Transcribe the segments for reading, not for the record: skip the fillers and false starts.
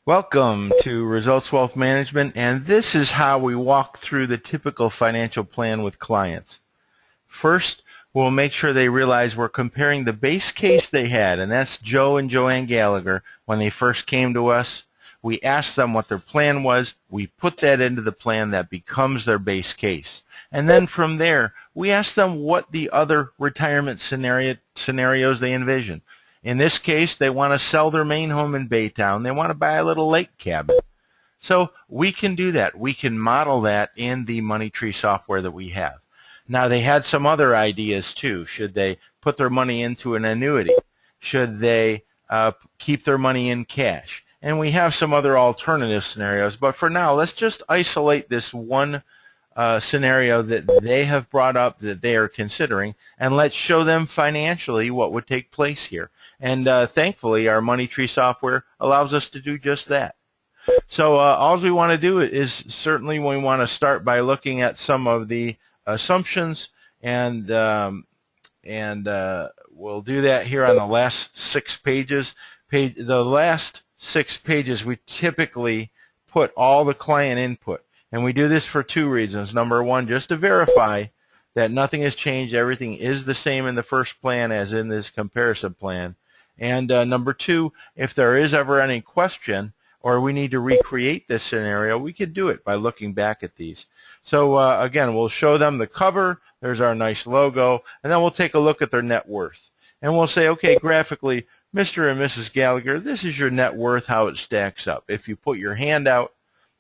Welcome to Results Wealth Management, and this is how we walk through the typical financial plan with clients. First, we'll make sure they realize we're comparing the base case they had, and that's Joe and Joanne Gallagher when they first came to us. We asked them what their plan was. We put that into the plan that becomes their base case. And then from there, we ask them what the other retirement scenarios they envision. In this case, they want to sell their main home in Baytown. They want to buy a little lake cabin. So we can do that. We can model that in the Money Tree software that we have. Now, they had some other ideas too. Should they put their money into an annuity? Should they keep their money in cash? And we have some other alternative scenarios. But for now, let's just isolate this one scenario that they have brought up that they are considering, and let's show them financially what would take place here. And thankfully, our Money Tree software allows us to do just that. So all we want to do is certainly we want to start by looking at some of the assumptions, and we'll do that here on the last 6 pages. The last 6 pages, we typically put all the client input. And we do this for 2 reasons. Number one, just to verify that nothing has changed. Everything is the same in the first plan as in this comparison plan. And number 2, if there is ever any question or we need to recreate this scenario, we can do it by looking back at these. So again, we'll show them the cover. There's our nice logo. And then we'll take a look at their net worth. And we'll say, okay, graphically, Mr. and Mrs. Gallagher, this is your net worth, how it stacks up. If you put your hand out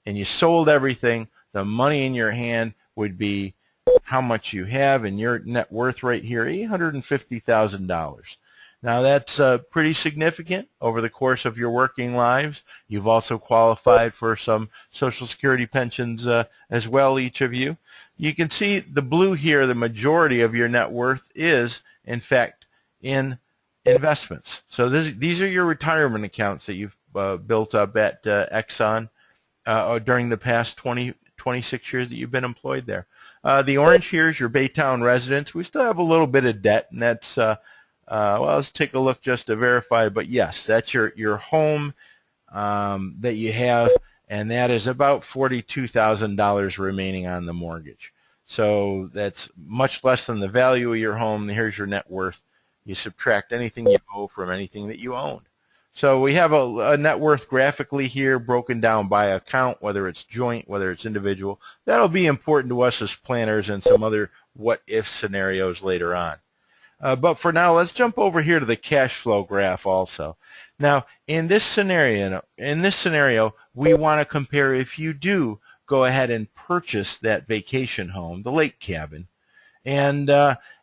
and you sold everything, the money in your hand would be how much you have, and your net worth right here, $850,000. Now that's pretty significant over the course of your working lives. You've also qualified for some Social Security pensions as well, each of you. You can see the blue here, the majority of your net worth is, in fact, in investments. So these are your retirement accounts that you've built up at Exxon during the past 26 years that you've been employed there. The orange here is your Baytown residence. We still have a little bit of debt, and that's, well, let's take a look just to verify. But yes, that's your home that you have, and that is about $42,000 remaining on the mortgage. So that's much less than the value of your home. Here's your net worth. You subtract anything you owe from anything that you own. So we have a net worth graphically here broken down by account, whether it's joint, whether it's individual. That'll be important to us as planners and some other what-if scenarios later on. But for now, let's jump over here to the cash flow graph also. Now, in this scenario, we want to compare if you do go ahead and purchase that vacation home, the lake cabin. And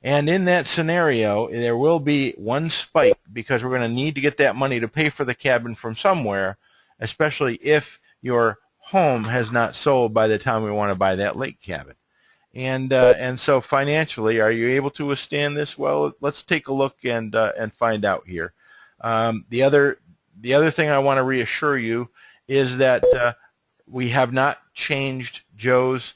in that scenario, there will be one spike because we're going to need to get that money to pay for the cabin from somewhere, especially if your home has not sold by the time we want to buy that lake cabin. And so financially, are you able to withstand this? Well, let's take a look and find out here. The other thing I want to reassure you is that we have not changed Joe's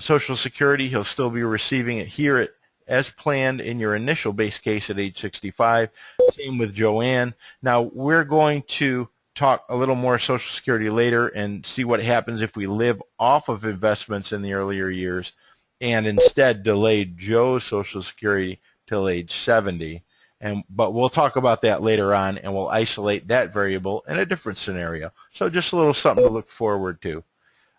Social Security. He'll still be receiving it here as planned in your initial base case at age 65. Same with Joanne. Now, we're going to talk a little more Social Security later and see what happens if we live off of investments in the earlier years and instead delay Joe's Social Security till age 70. But we'll talk about that later on, and we'll isolate that variable in a different scenario. So just a little something to look forward to.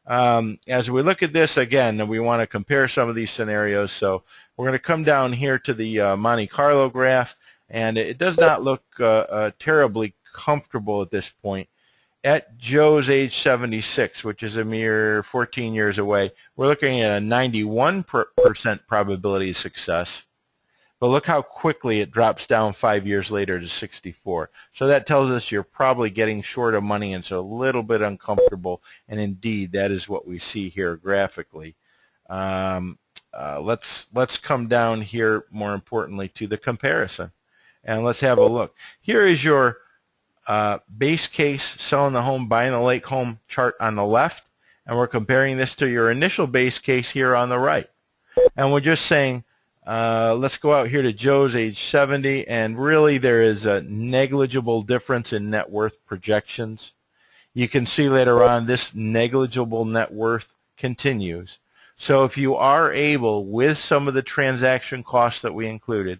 As we look at this, again, we want to compare some of these scenarios. So we're going to come down here to the Monte Carlo graph, and it does not look terribly comfortable at this point. At Joe's age 76, which is a mere 14 years away, we're looking at a 91% probability of success. But look how quickly it drops down 5 years later to 64. So that tells us you're probably getting short of money and so a little bit uncomfortable. And indeed, that is what we see here graphically. Let's come down here, more importantly, to the comparison. And let's have a look. Here is your base case, selling the home, buying the lake home chart on the left. And we're comparing this to your initial base case here on the right. And we're just saying, let's go out here to Joe's age 70, and really there is a negligible difference in net worth projections. you can see later on this negligible net worth continues. So if you are able, with some of the transaction costs that we included,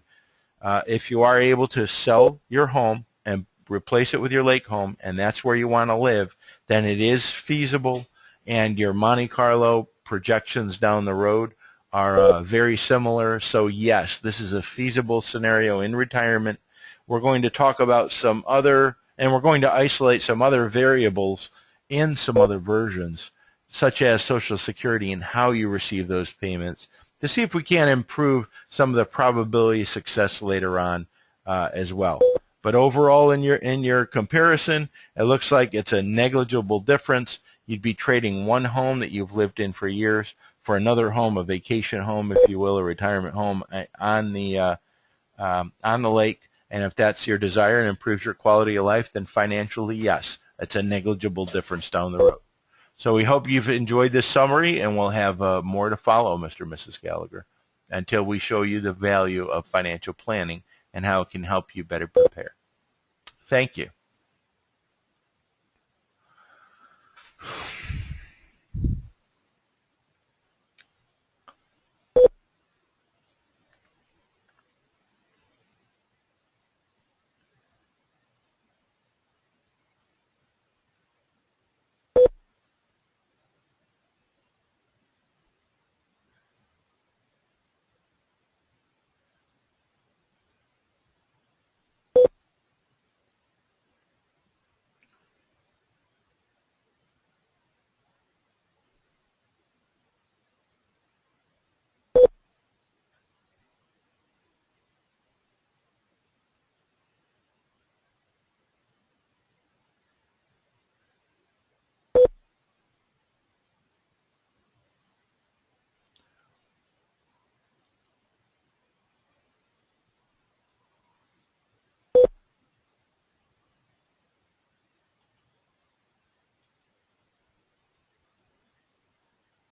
if you are able to sell your home and replace it with your lake home, and that's where you want to live, then it is feasible, and your Monte Carlo projections down the road are very similar. So yes, this is a feasible scenario in retirement. We're going to talk about some other, and we're going to isolate some other variables in some other versions, such as Social Security and how you receive those payments, to see if we can improve some of the probability of success later on as well. But overall, in your comparison, it looks like it's a negligible difference. You'd be trading one home that you've lived in for years for another home, a vacation home, if you will, a retirement home on the lake. And if that's your desire and improves your quality of life, then financially, yes, it's a negligible difference down the road. So we hope you've enjoyed this summary, and we'll have more to follow, Mr. and Mrs. Gallagher, until we show you the value of financial planning and how it can help you better prepare. Thank you.